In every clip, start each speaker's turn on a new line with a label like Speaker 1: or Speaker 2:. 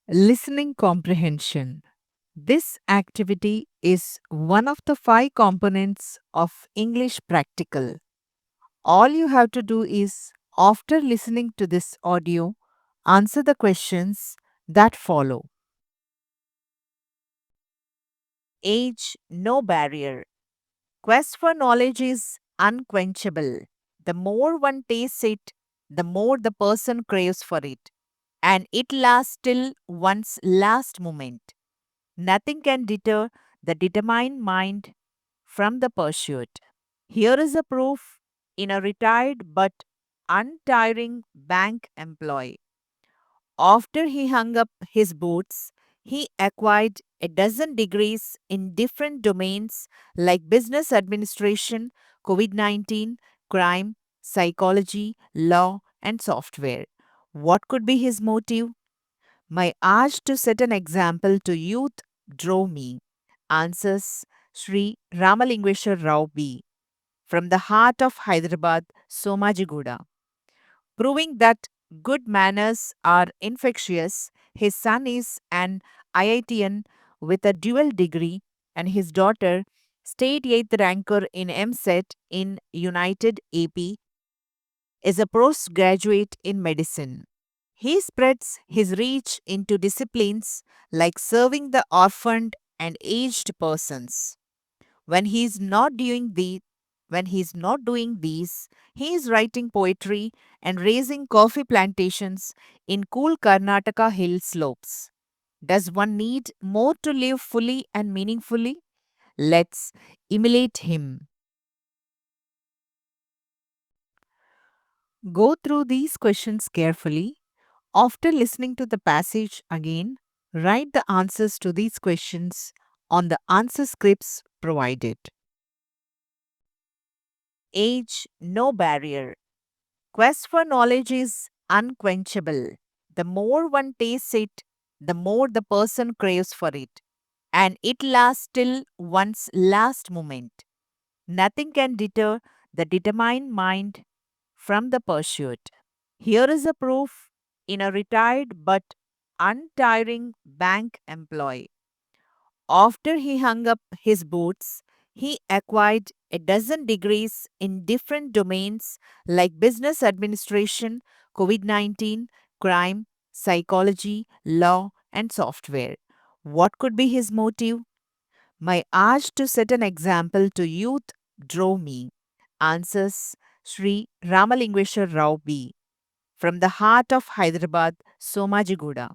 Speaker 1: Listening comprehension. This activity is one of the five components of English Practical. All you have to do is, after listening to this audio, answer the questions that follow. Age no barrier. Quest for knowledge is unquenchable. The more one tastes it, the more the person craves for it, and it lasts till one's last moment. Nothing can deter the determined mind from the pursuit. Here is a proof in a retired but untiring bank employee. After he hung up his boots, he acquired a dozen degrees in different domains like business administration, COVID 19, crime, psychology, law, and software. What could be his motive? My urge to set an example to youth drove me, answers Sri Ramalingeshwar Rao B. from the heart of Hyderabad, Somajiguda. Proving that good manners are infectious, his son is an IITian with a dual degree, and his daughter, state 8th ranker in MSET in United AP, is a postgraduate in medicine. He spreads his reach into disciplines like serving the orphaned and aged persons. When he is not doing the when he is not doing these, he is writing poetry and raising coffee plantations in cool Karnataka hill slopes. Does one need more to live fully and meaningfully? Let's emulate him. Go through these questions carefully. After listening to the passage again, write the answers to these questions on the answer scripts provided. Age no barrier. Quest for knowledge is unquenchable. The more one tastes it, the more the person craves for it, and it lasts till one's last moment. Nothing can deter the determined mind from the pursuit. Here is a proof in a retired but untiring bank employee. After he hung up his boots, he acquired a dozen degrees in different domains like business administration, COVID 19, crime, psychology, law, and software. What could be his motive? My urge to set an example to youth drove me, answers Sri Ramalingeshwar Rao B. from the heart of Hyderabad, Somajiguda.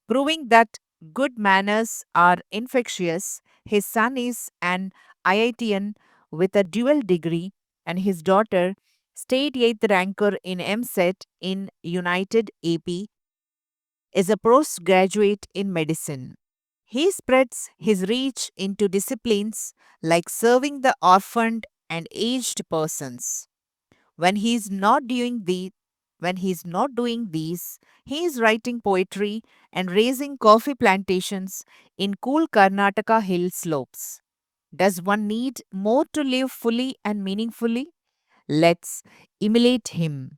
Speaker 1: Proving that good manners are infectious, his son is an IITian with a dual degree, and his daughter, state 8th ranker in MSET in United AP, is a postgraduate in medicine. He spreads his reach into disciplines like serving the orphaned and aged persons. When he is not doing the when he is not doing these, he is writing poetry and raising coffee plantations in cool Karnataka hill slopes. Does one need more to live fully and meaningfully? Let's emulate him.